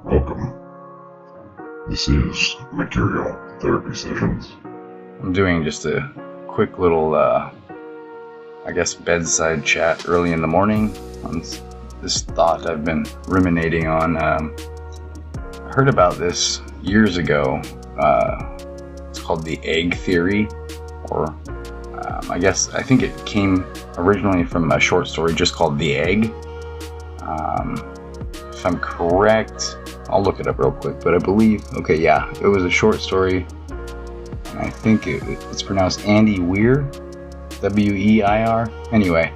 Welcome. This is Mercurial Therapy Sessions. I'm doing just a quick little, bedside chat early in the morning on this thought I've been ruminating on. I heard about this years ago. It's called the egg theory, or I think it came originally from a short story just called The Egg. If I'm correct, I'll look it up real quick, but I believe, it was a short story, and I think it's pronounced Andy Weir, W-E-I-R. Anyway,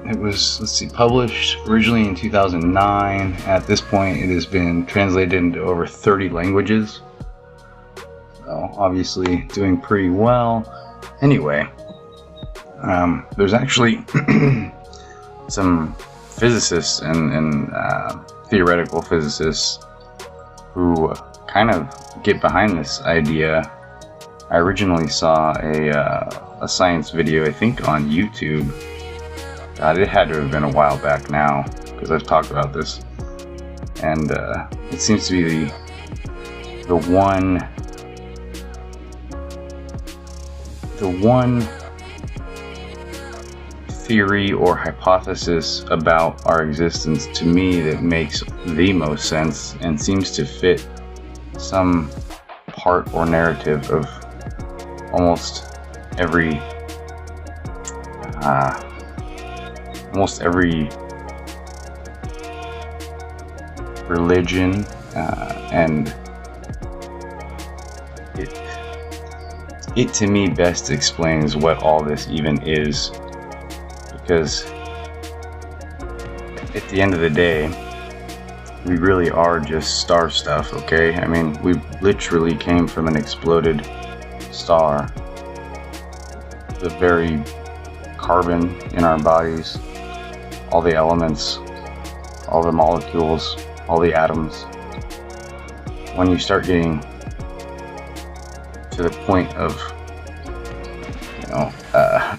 it was, published originally in 2009. At this point, it has been translated into over 30 languages, so obviously doing pretty well. Anyway, there's actually some physicists and theoretical physicists who kind of get behind this idea. I originally saw a science video, I think on YouTube. God, it had to have been a while back now, because I've talked about this. And it seems to be the one theory or hypothesis about our existence to me that makes the most sense and seems to fit some part or narrative of almost every religion, and it to me best explains what all this even is. Because at the end of the day, we really are just star stuff, okay? I mean, we literally came from an exploded star. The very carbon in our bodies, all the elements, all the molecules, all the atoms. When you start getting to the point of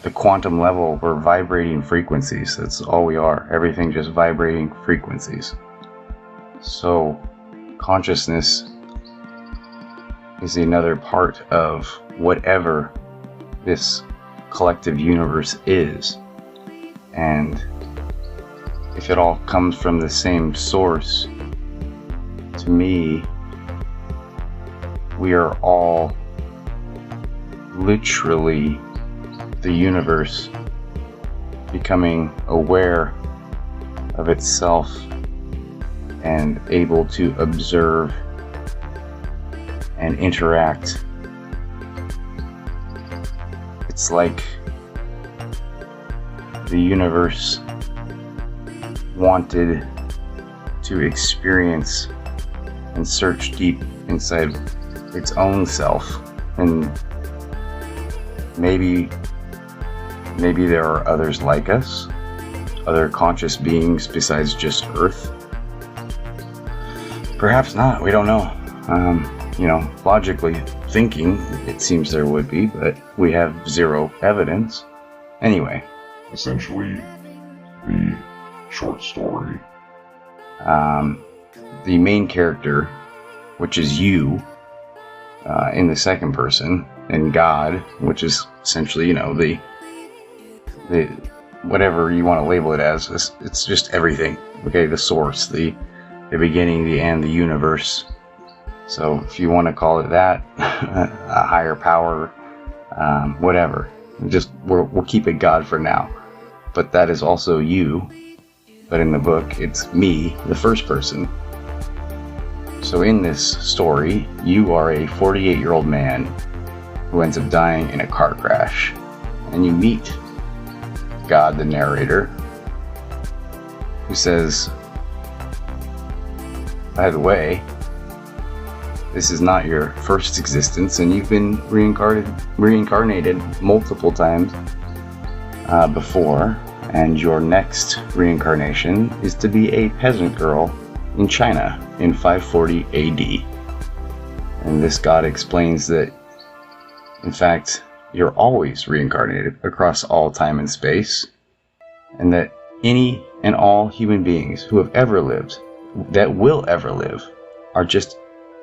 the quantum level, we're vibrating frequencies. That's all we are. Everything just vibrating frequencies. So consciousness is another part of whatever this collective universe is. And if it all comes from the same source, to me, we are all literally the universe becoming aware of itself and able to observe and interact. It's like the universe wanted to experience and search deep inside its own self, and maybe there are others like us, other conscious beings besides just Earth. Perhaps not, we don't know. Logically thinking, it seems there would be, but we have zero evidence. Anyway. Essentially, the short story. The main character, which is you, in the second person, and God, which is essentially, the whatever you want to label it as, it's just everything. Okay, the source, the beginning, the end, the universe. So if you want to call it that, a higher power, whatever. We'll keep it God for now. But that is also you. But in the book, it's me, the first person. So in this story, you are a 48-year-old man who ends up dying in a car crash. And you meet God, the narrator, who says, by the way, this is not your first existence, and you've been reincarnated multiple times before, and your next reincarnation is to be a peasant girl in China in 540 AD. And this God explains that, in fact, you're always reincarnated across all time and space, and that any and all human beings who have ever lived, that will ever live, are just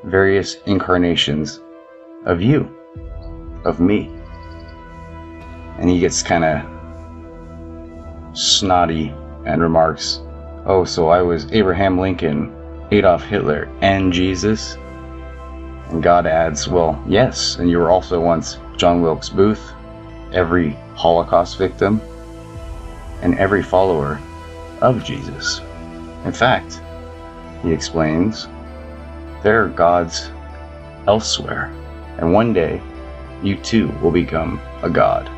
various incarnations of you, of me. And he gets kind of snotty and remarks, "Oh, so I was Abraham Lincoln, Adolf Hitler, and Jesus?" And God adds, "Well, yes, and you were also once John Wilkes Booth, every Holocaust victim, and every follower of Jesus. In fact," he explains, "there are gods elsewhere, and one day you too will become a god.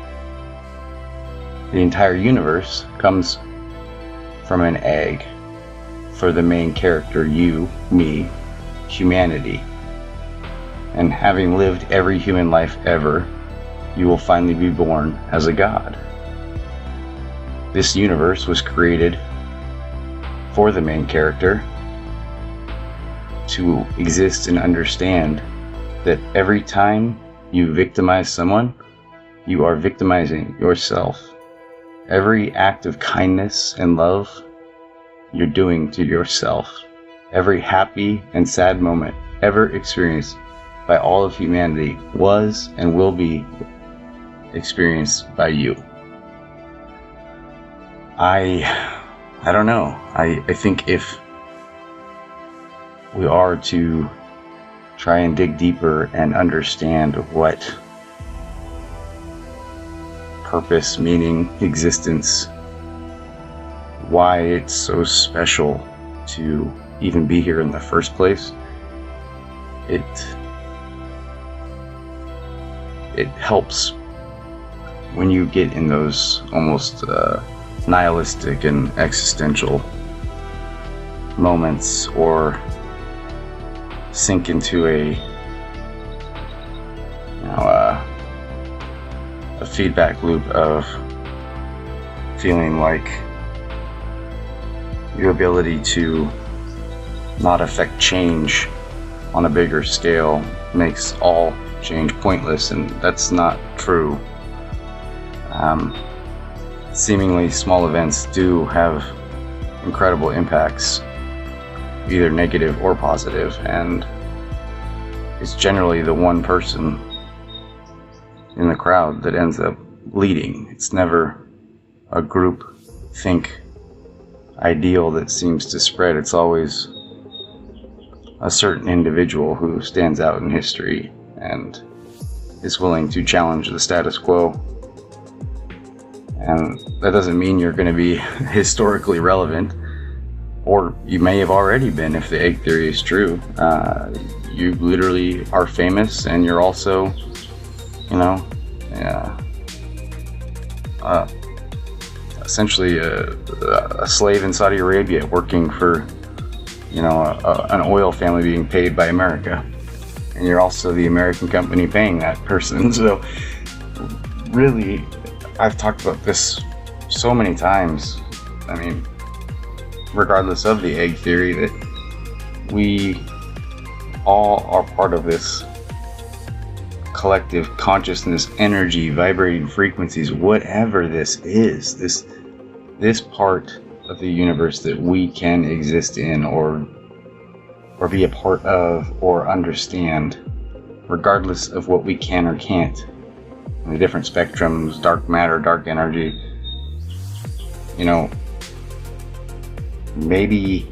The entire universe comes from an egg for the main character, you, me, humanity. And having lived every human life ever, you will finally be born as a god. This universe was created for the main character to exist and understand that every time you victimize someone, you are victimizing yourself. Every act of kindness and love you're doing to yourself. Every happy and sad moment ever experienced by all of humanity was and will be experienced by you." I don't know. I think if we are to try and dig deeper and understand what purpose, meaning, existence, why it's so special to even be here in the first place, it helps when you get in those almost nihilistic and existential moments, or sink into a feedback loop of feeling like your ability to not affect change on a bigger scale makes all change pointless, and that's not true. Seemingly small events do have incredible impacts, either negative or positive, and it's generally the one person in the crowd that ends up leading. It's never a group think ideal that seems to spread. It's always a certain individual who stands out in history and is willing to challenge the status quo. And that doesn't mean you're going to be historically relevant, or you may have already been if the egg theory is true. You literally are famous, and you're also, essentially a slave in Saudi Arabia working for, an oil family being paid by America. And you're also the American company paying that person. So really, I've talked about this so many times. I mean, regardless of the egg theory, that we all are part of this collective consciousness, energy, vibrating frequencies, whatever this is, this part of the universe that we can exist in or be a part of or understand, regardless of what we can or can't. The different spectrums, dark matter, dark energy, maybe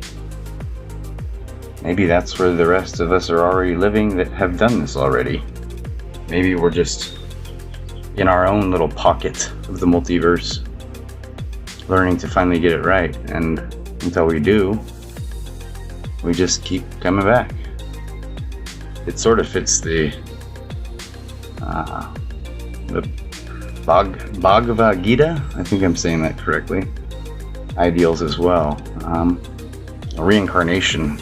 that's where the rest of us are already living that have done this already. Maybe we're just in our own little pocket of the multiverse, learning to finally get it right, and until we do, we just keep coming back. It sort of fits the Bhagavad Gita, I think I'm saying that correctly, ideals as well. Reincarnation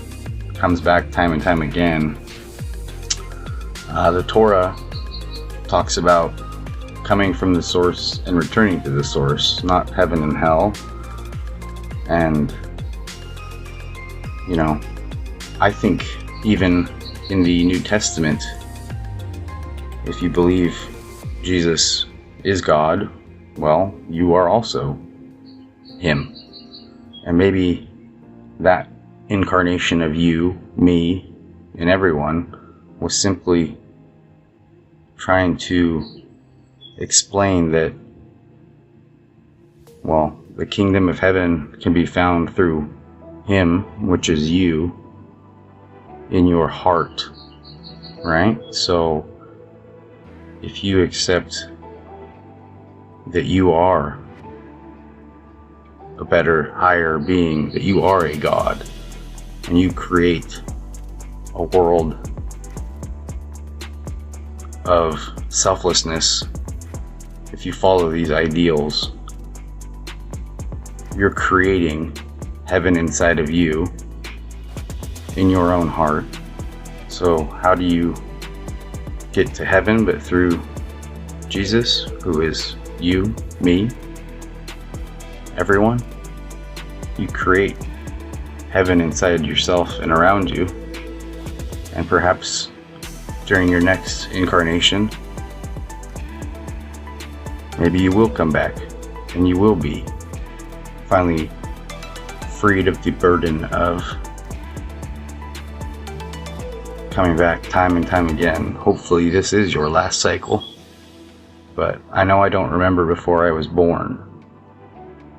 comes back time and time again. The Torah talks about coming from the source and returning to the source, not heaven and hell. And I think even in the New Testament, if you believe Jesus is God, well, you are also Him. And maybe that incarnation of you, me, and everyone was simply trying to explain that, well, the kingdom of heaven can be found through Him, which is you, in your heart, right? So if you accept that you are a better, higher being, that you are a God, and you create a world of selflessness, if you follow these ideals, you're creating heaven inside of you, in your own heart. So how do you get to heaven but through Jesus, who is you, me, everyone? You create heaven inside yourself and around you, and perhaps during your next incarnation, maybe you will come back and you will be finally freed of the burden of coming back time and time again. Hopefully this is your last cycle, but I know I don't remember before I was born,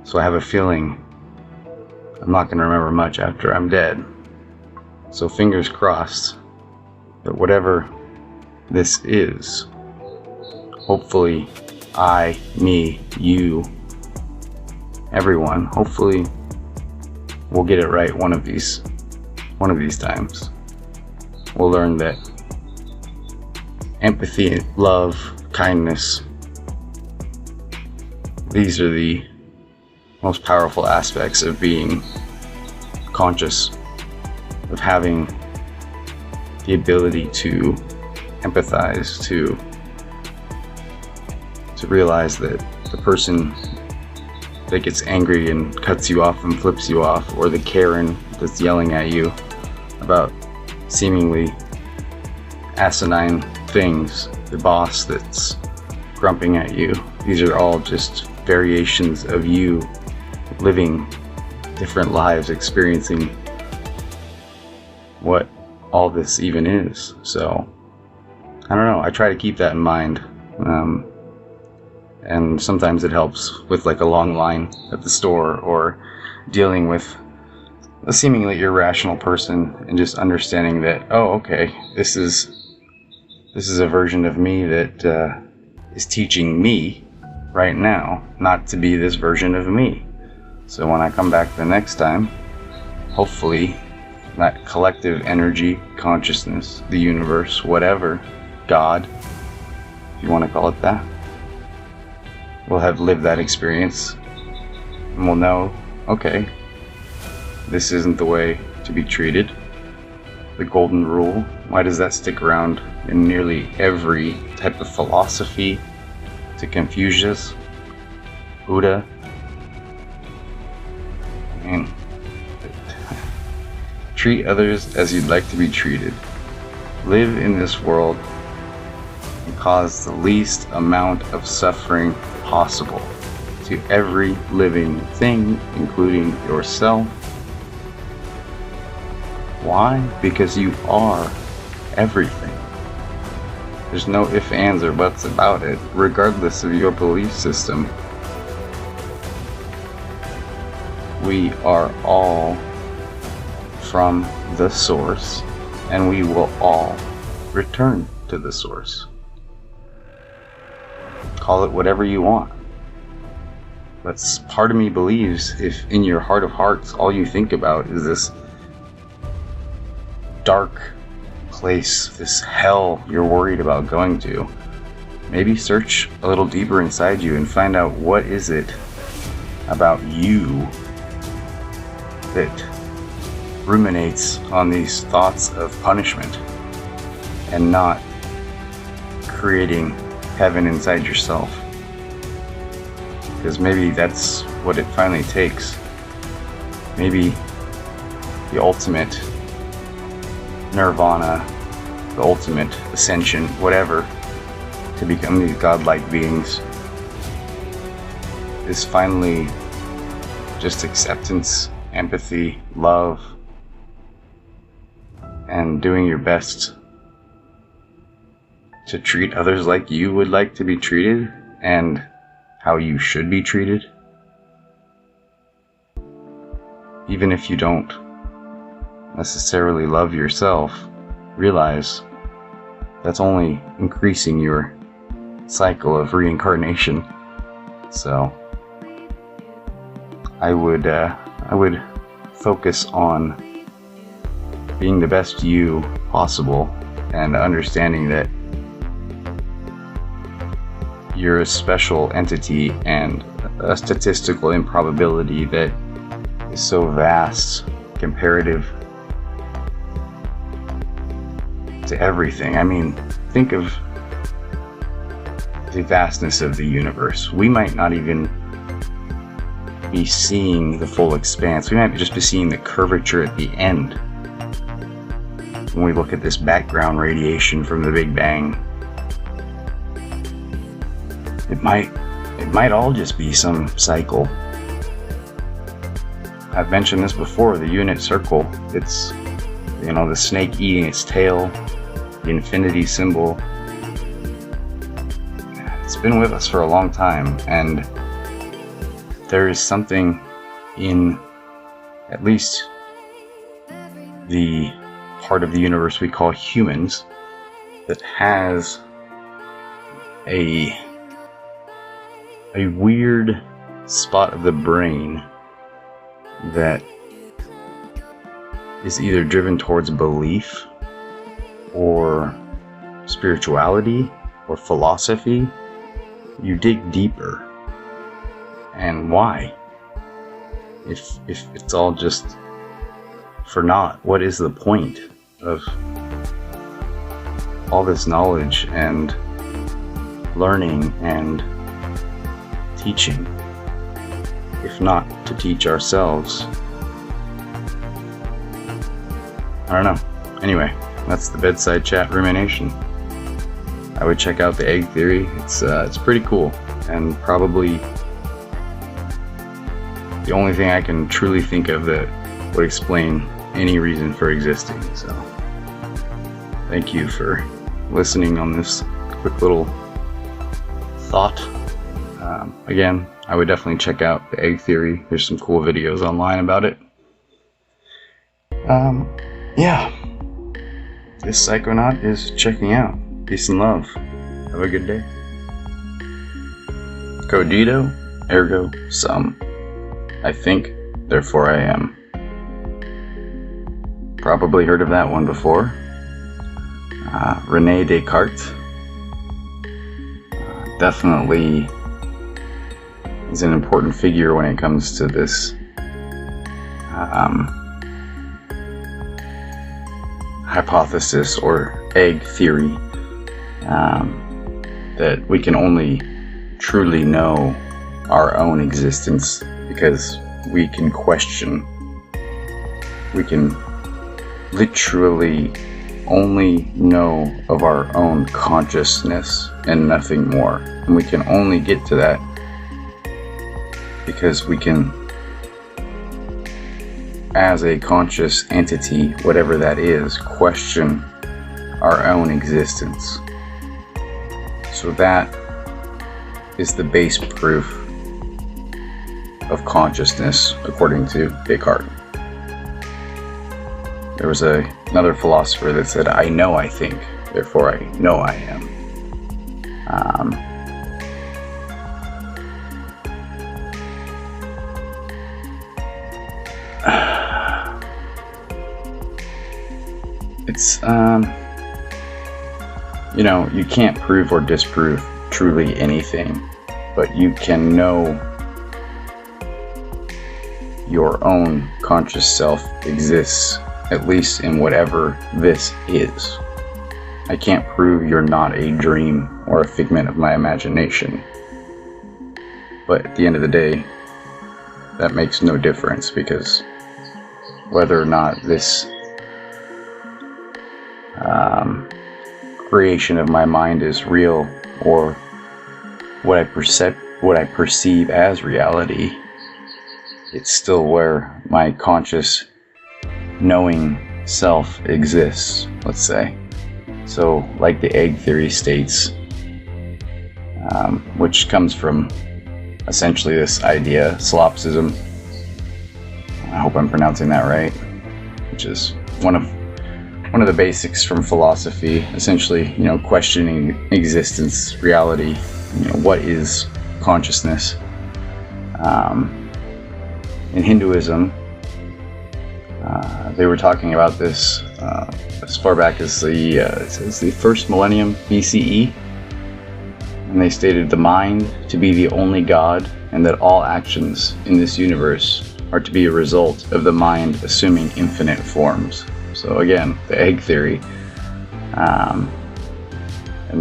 so I have a feeling I'm not going to remember much after I'm dead. So fingers crossed that whatever this is, hopefully I, me, you, everyone, hopefully we'll get it right one of these times. We'll learn that empathy, love, kindness, these are the most powerful aspects of being conscious, of having the ability to empathize, to realize that the person that gets angry and cuts you off and flips you off, or the Karen that's yelling at you about seemingly asinine things, the boss that's grumping at you, these are all just variations of you living different lives, experiencing what all this even is. So I don't know, I try to keep that in mind, and sometimes it helps with like a long line at the store, or dealing with a seemingly irrational person and just understanding that, oh, okay, this is a version of me that is teaching me right now not to be this version of me. So when I come back the next time, hopefully that collective energy, consciousness, the universe, whatever, God, if you want to call it that, will have lived that experience, and we'll know, okay, this isn't the way to be treated. The golden rule, why does that stick around in nearly every type of philosophy? To Confucius, Buddha, and treat others as you'd like to be treated. Live in this world and cause the least amount of suffering possible to every living thing, including yourself. Why? Because you are everything. There's no ifs, ands, or buts about it, regardless of your belief system. We are all from the source, and we will all return to the source. Call it whatever you want. But part of me believes, if in your heart of hearts all you think about is this dark place, this hell you're worried about going to, maybe search a little deeper inside you and find out what is it about you that ruminates on these thoughts of punishment and not creating heaven inside yourself. Because maybe that's what it finally takes. Maybe the ultimate nirvana, the ultimate ascension, whatever, to become these godlike beings is finally just acceptance empathy, love, and doing your best to treat others like you would like to be treated and how you should be treated. Even if you don't necessarily love yourself, realize that's only increasing your cycle of reincarnation. So I would focus on being the best you possible and understanding that you're a special entity and a statistical improbability that is so vast comparative to everything. I mean, think of the vastness of the universe. We might not even be seeing the full expanse. We might just be seeing the curvature at the end when we look at this background radiation from the Big Bang. It might all just be some cycle. I've mentioned this before, the unit circle. It's, the snake eating its tail, the infinity symbol. It's been with us for a long time, and there is something in at least the part of the universe we call humans that has a weird spot of the brain that is either driven towards belief or spirituality or philosophy. You dig deeper. And why? If it's all just for naught, what is the point of all this knowledge and learning and teaching, if not to teach ourselves? I don't know. Anyway, that's the bedside chat rumination. I would check out the egg theory. It's pretty cool, and probably the only thing I can truly think of that would explain any reason for existing. So thank you for listening on this quick little thought. Again, I would definitely check out the egg theory. There's some cool videos online about it. Yeah. This Psychonaut is checking out. Peace and love. Have a good day. Cogito, ergo sum. I think, therefore I am. Probably heard of that one before. Rene Descartes. Definitely is an important figure when it comes to this hypothesis or egg theory, that we can only truly know our own existence because we can question. We can literally only know of our own consciousness and nothing more. And we can only get to that because we can, as a conscious entity, whatever that is, question our own existence. So that is the base proof of consciousness, according to Descartes. There was another philosopher that said, I know I think, therefore I know I am. It's, you can't prove or disprove truly anything, but you can know your own conscious self exists, at least in whatever this is. I can't prove you're not a dream or a figment of my imagination. But at the end of the day, that makes no difference, because whether or not this creation of my mind is real, or what I perceive as reality, it's still where my conscious knowing self exists, let's say. So, like the egg theory states, which comes from essentially this idea, solipsism. I hope I'm pronouncing that right, which is one of the basics from philosophy, essentially, questioning existence, reality, what is consciousness. In Hinduism, they were talking about this as far back as the first millennium BCE, and they stated the mind to be the only God, and that all actions in this universe are to be a result of the mind assuming infinite forms. So again, the egg theory, and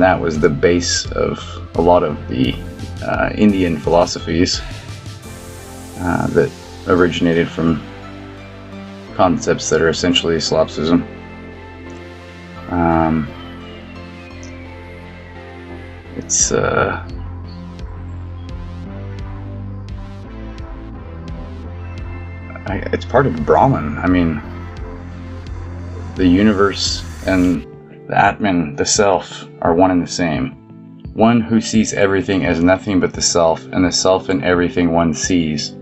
that was the base of a lot of the Indian philosophies that originated from concepts that are essentially solipsism. It's part of Brahman. I mean, the universe and the Atman, the self, are one and the same. One who sees everything as nothing but the self, and the self in everything one sees.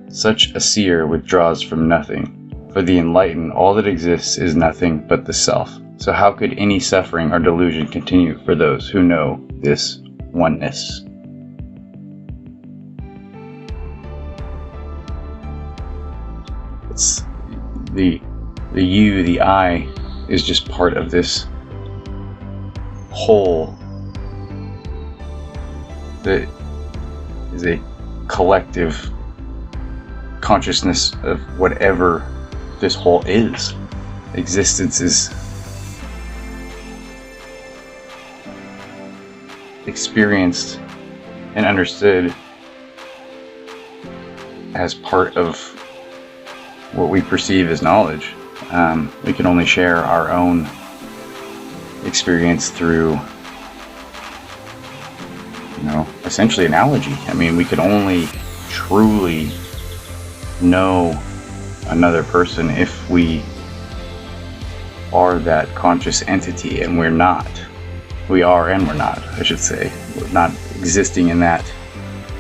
Such a seer withdraws from nothing. For the enlightened, all that exists is nothing but the self. So how could any suffering or delusion continue for those who know this oneness? It's the you, the I, is just part of this whole that is a collective consciousness of whatever this whole is. Existence is experienced and understood as part of what we perceive as knowledge. We can only share our own experience through, essentially analogy. I mean, we can only truly know another person if we are that conscious entity, and we're not. We are and we're not, I should say. We're not existing in that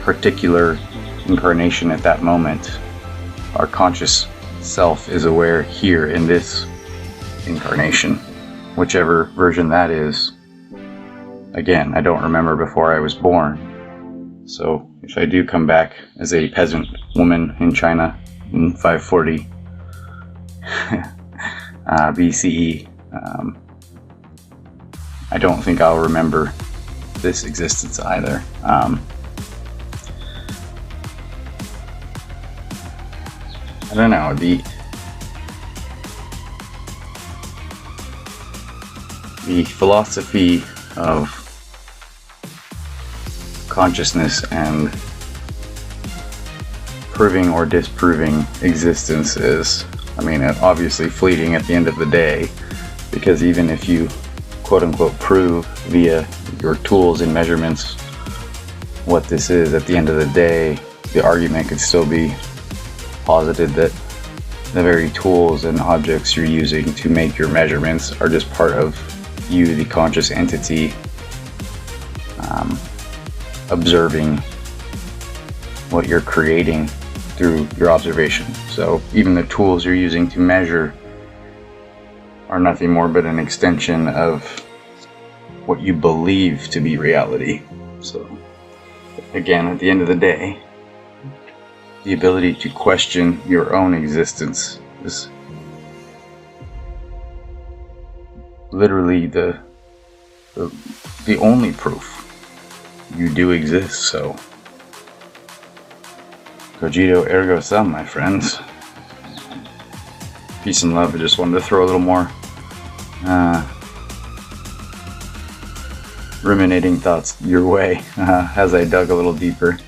particular incarnation at that moment. Our conscious self is aware here in this incarnation, whichever version that is. Again, I don't remember before I was born. So if I do come back as a peasant woman in China in 540 BCE, I don't think I'll remember this existence either. I don't know, the philosophy of consciousness and proving or disproving existence is, obviously fleeting at the end of the day, because even if you quote-unquote prove via your tools and measurements what this is, at the end of the day, the argument could still be posited that the very tools and objects you're using to make your measurements are just part of you, the conscious entity, observing what you're creating through your observation. So even the tools you're using to measure are nothing more but an extension of what you believe to be reality. So again, at the end of the day, the ability to question your own existence is literally the only proof you do exist. So cogito ergo sum, my friends. Peace and love. I just wanted to throw a little more ruminating thoughts your way as I dug a little deeper.